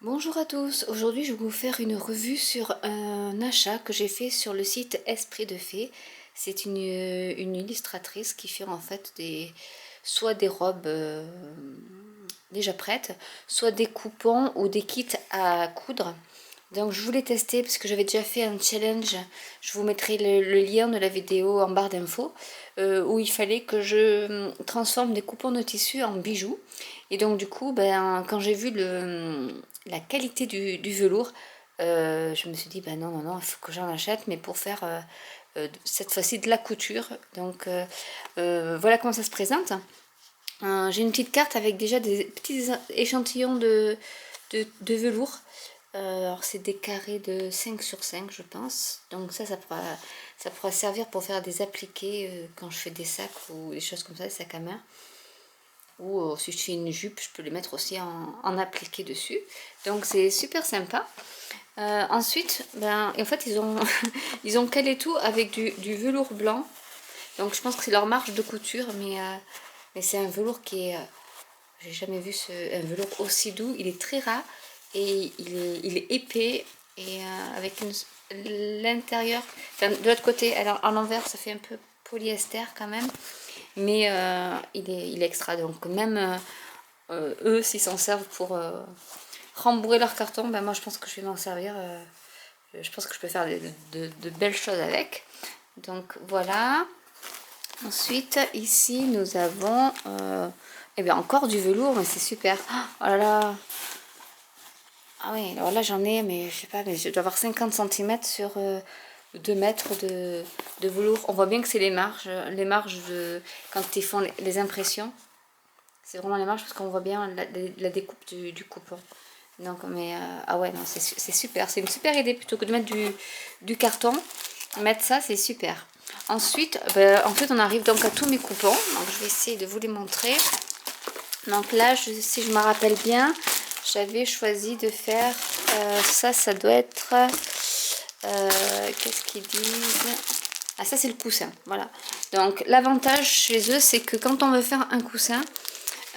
Bonjour à tous, aujourd'hui je vais vous faire une revue sur un achat que j'ai fait sur le site Esprit de Fée. C'est une illustratrice qui fait en fait soit des robes déjà prêtes, soit des coupons ou des kits à coudre. Donc je voulais tester parce que j'avais déjà fait un challenge, je vous mettrai le lien de la vidéo en barre d'infos, où il fallait que je transforme des coupons de tissu en bijoux. Et donc du coup, quand j'ai vu la qualité du velours, je me suis dit, ben non, il faut que j'en achète, mais pour faire cette fois-ci de la couture. Donc voilà comment ça se présente. J'ai une petite carte avec déjà des petits échantillons de velours. Alors c'est des carrés de 5 sur 5 je pense. Donc ça pourra servir pour faire des appliqués quand je fais des sacs ou des choses comme ça, des sacs à main. Ou si je fais une jupe, je peux les mettre aussi en appliqué dessus. Donc c'est super sympa. Ensuite, en fait ils ont calé tout avec du velours blanc. Donc je pense que c'est leur marge de couture, mais c'est un velours qui est... j'ai jamais vu un velours aussi doux. Il est très ras et il est épais et avec l'intérieur, enfin, de l'autre côté, alors en l'envers ça fait un peu polyester quand même, mais il est extra. Donc même eux, s'ils s'en servent pour rembourrer leur carton, moi je pense que je vais m'en servir. Je pense que je peux faire de belles choses avec. Donc voilà. Ensuite, ici, nous avons encore du velours, mais c'est super. Oh là là. Ah oui, alors là, j'en ai, mais je sais pas, mais je dois avoir 50 cm sur 2 mètres de velours. On voit bien que c'est les marges quand ils font les impressions. C'est vraiment les marges parce qu'on voit bien la découpe du coupon. Donc, mais ah ouais, non, c'est super. C'est une super idée plutôt que de mettre du carton. Mettre ça, c'est super. Ensuite, en fait, on arrive donc à tous mes coupons. Donc, je vais essayer de vous les montrer. Donc là, si je me rappelle bien, j'avais choisi de faire ça doit être... qu'est-ce qu'ils disent? Ah, ça, c'est le coussin. Voilà. Donc, l'avantage chez eux, c'est que quand on veut faire un coussin,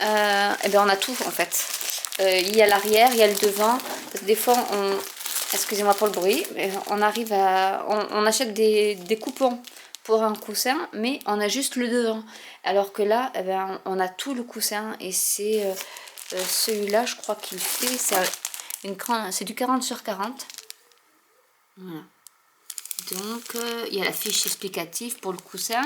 on a tout en fait. Il y a l'arrière, il y a le devant. Parce que des fois, excusez-moi pour le bruit, mais on arrive on achète des coupons pour un coussin, mais on a juste le devant. Alors que là, on a tout le coussin et c'est celui-là, je crois qu'il fait, c'est du 40 sur 40. Voilà. Donc, il y a la fiche explicative pour le coussin.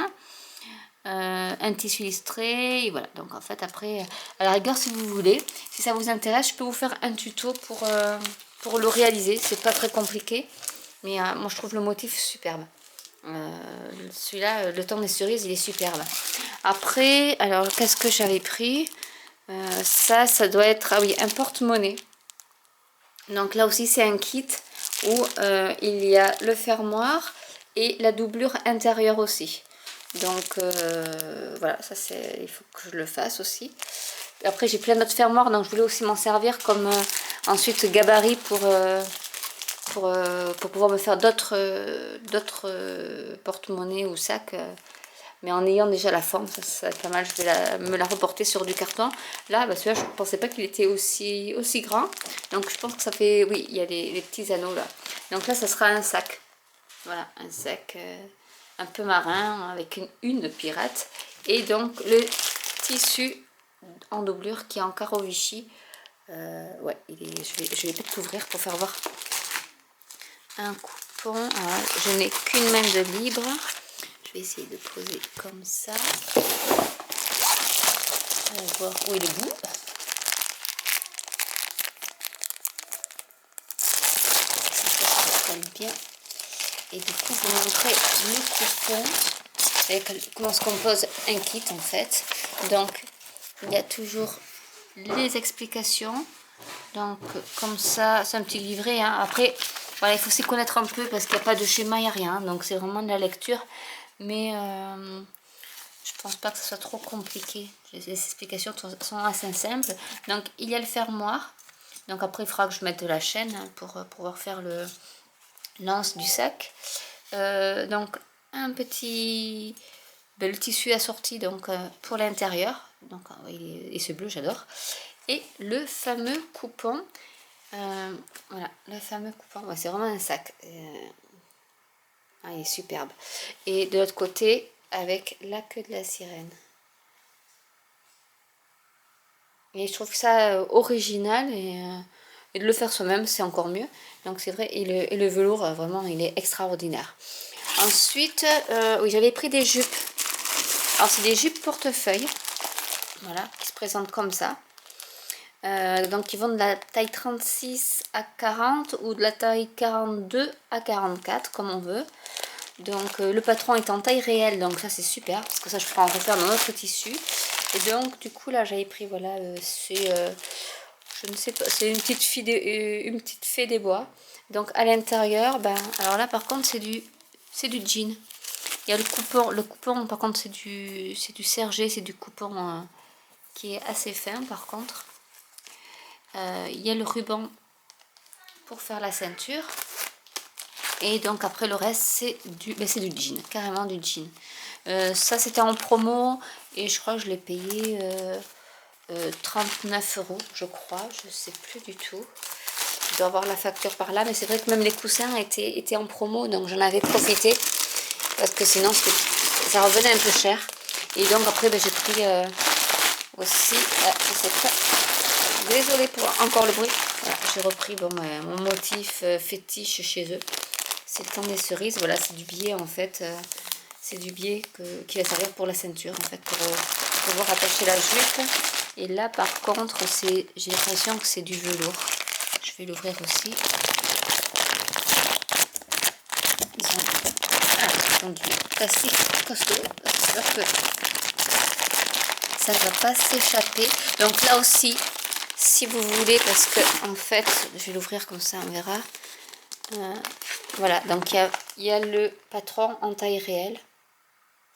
Un tissu illustré et voilà. Donc en fait après, à la rigueur, si vous voulez, si ça vous intéresse, je peux vous faire un tuto pour le réaliser. C'est pas très compliqué, mais moi je trouve le motif superbe. Celui-là, le temps des cerises, il est superbe. Après, alors qu'est-ce que j'avais pris? Ça doit être, ah oui, un porte-monnaie. Donc là aussi c'est un kit où il y a le fermoir et la doublure intérieure aussi. Donc voilà, ça c'est, il faut que je le fasse aussi. Après j'ai plein d'autres fermoirs, donc je voulais aussi m'en servir comme ensuite gabarit pour pouvoir me faire d'autres porte-monnaie ou sacs. Mais en ayant déjà la forme, ça va être pas mal. Je vais me la reporter sur du carton. Là, celui-là, je ne pensais pas qu'il était aussi grand. Donc je pense que ça fait... Oui, il y a les petits anneaux là. Donc là, ça sera un sac. Voilà, un sac un peu marin avec une pirate. Et donc le tissu en doublure qui est en carreau Vichy. Ouais, je vais peut-être l'ouvrir pour faire voir un coupon. Alors, je n'ai qu'une main de libre. Je vais essayer de poser comme ça. On va voir où est le bout. Ça colle bien. Et du coup, vous montrez le coupon. Et comment se compose un kit en fait. Donc, il y a toujours les explications. Donc, comme ça, c'est un petit livret. Hein. Après, voilà, il faut s'y connaître un peu parce qu'il n'y a pas de schéma, il n'y a rien. Donc, c'est vraiment de la lecture. Mais je pense pas que ce soit trop compliqué. Les explications sont assez simples. Donc, il y a le fermoir. Donc, après, il faudra que je mette de la chaîne pour pouvoir faire l'anse du sac. Donc, un petit... le tissu assorti donc, pour l'intérieur. Donc, et ce bleu, j'adore. Et le fameux coupon. Voilà, le fameux coupon, ouais, c'est vraiment un sac. Ah, il est superbe. Et de l'autre côté, avec la queue de la sirène. Et je trouve ça original et de le faire soi-même, c'est encore mieux. Donc c'est vrai, et le velours, vraiment, il est extraordinaire. Ensuite, oui, j'avais pris des jupes. Alors c'est des jupes portefeuille, voilà, qui se présentent comme ça. Donc ils vont de la taille 36 à 40 ou de la taille 42 à 44, comme on veut. Donc le patron est en taille réelle, donc ça c'est super, parce que ça je pourrais en refaire dans notre tissu. Et donc du coup là j'avais pris, voilà, je ne sais pas, c'est une petite fée des bois. Donc à l'intérieur, ben, alors là par contre c'est du jean. Il y a le coupon par contre c'est du sergé, c'est du coupon qui est assez fin par contre. Il y a le ruban pour faire la ceinture. Et donc après le reste c'est du jean, carrément du jean. Ça c'était en promo et je crois que je l'ai payé 39 € je crois, je sais plus du tout. Je dois avoir la facture par là, mais c'est vrai que même les coussins étaient en promo, donc j'en avais profité parce que sinon ça revenait un peu cher. Et donc après ben, j'ai pris aussi, je sais pas, désolée pour encore le bruit. Voilà, j'ai repris bon, mon motif fétiche chez eux. C'est le temps des cerises, voilà, c'est du biais en fait. C'est du biais qui va servir pour la ceinture en fait, pour pouvoir attacher la jupe. Et là par contre, j'ai l'impression que c'est du velours. Je vais l'ouvrir aussi. Ils ont du plastique costaud. J'espère que ça ne va pas s'échapper. Donc là aussi, si vous voulez, parce que en fait, je vais l'ouvrir comme ça, on verra. Voilà, donc il y a le patron en taille réelle.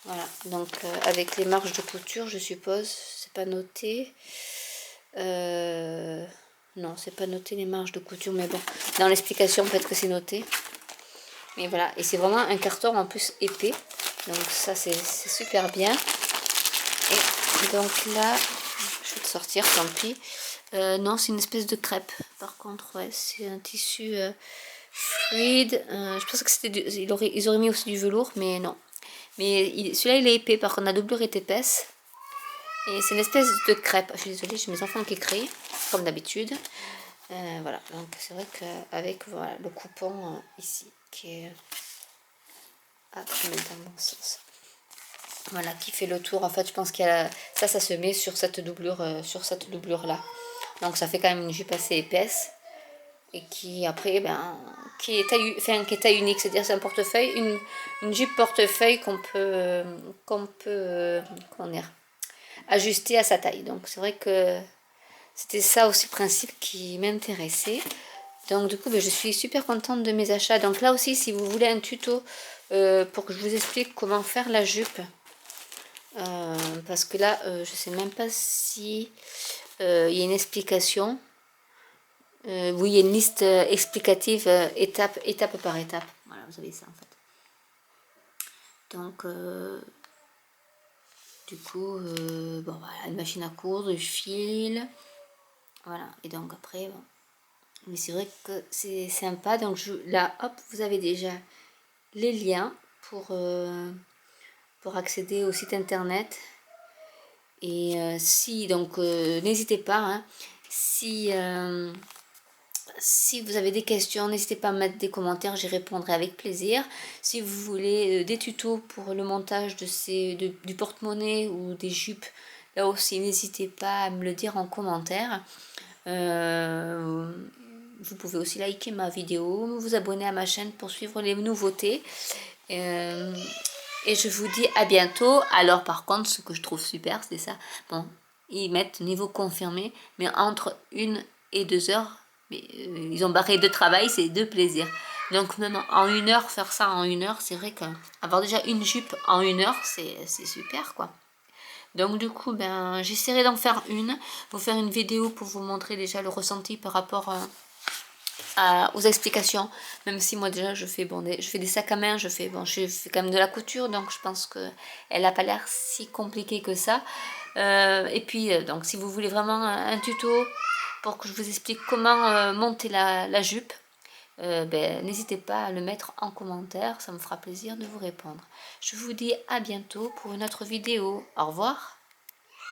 Voilà, donc avec les marges de couture, je suppose, c'est pas noté. Non, c'est pas noté les marges de couture, mais bon, dans l'explication, peut-être que c'est noté. Mais voilà, et c'est vraiment un carton en plus épais. Donc ça, c'est super bien. Et donc là, je vais le sortir, tant pis. Non, c'est une espèce de crêpe. Par contre, ouais, c'est un tissu fluide. Je pense que ils auraient mis aussi du velours, mais non. Mais celui-là, il est épais. Par contre, la doublure est épaisse. Et c'est une espèce de crêpe. Je suis désolée, j'ai mes enfants qui crient, comme d'habitude. Voilà, donc c'est vrai qu'avec voilà, le coupon ici, qui est à mettre dans le bon sens. Voilà, qui fait le tour. En fait, je pense qu'il y a ça se met sur cette doublure là. Donc ça fait quand même une jupe assez épaisse et qui après qui est taille unique, c'est-à-dire c'est un portefeuille, une jupe portefeuille qu'on peut comment dire, ajuster à sa taille. Donc c'est vrai que c'était ça aussi le principe qui m'intéressait. Donc du coup je suis super contente de mes achats. Donc là aussi, si vous voulez un tuto pour que je vous explique comment faire la jupe, parce que là je sais même pas si il y a une explication. Oui, il y a une liste explicative étape par étape. Voilà, vous avez ça en fait. Donc du coup bon voilà, une machine à coudre, du fil, voilà. Et donc après bon. Mais c'est vrai que c'est sympa. Donc là hop, vous avez déjà les liens pour accéder au site internet. Et si donc n'hésitez pas, hein, si vous avez des questions, n'hésitez pas à mettre des commentaires, j'y répondrai avec plaisir. Si vous voulez des tutos pour le montage du porte-monnaie ou des jupes, là aussi n'hésitez pas à me le dire en commentaire. Vous pouvez aussi liker ma vidéo, vous abonner à ma chaîne pour suivre les nouveautés. Et je vous dis à bientôt. Alors par contre, ce que je trouve super, c'est ça. Bon, ils mettent niveau confirmé, mais entre 1 et 2 heures. Mais, ils ont barré de travail, c'est de plaisir. Donc même en 1 heure, faire ça en 1 heure, c'est vrai qu'avoir déjà une jupe en 1 heure, c'est super quoi. Donc du coup, ben, j'essaierai d'en faire vous faire une vidéo pour vous montrer déjà le ressenti par rapport aux explications. Même si moi déjà je fais des sacs à main, je fais quand même de la couture, donc je pense que elle n'a pas l'air si compliquée que ça. Et puis donc si vous voulez vraiment un tuto pour que je vous explique comment monter la jupe, n'hésitez pas à le mettre en commentaire, ça me fera plaisir de vous répondre. Je vous dis à bientôt pour une autre vidéo. Au revoir.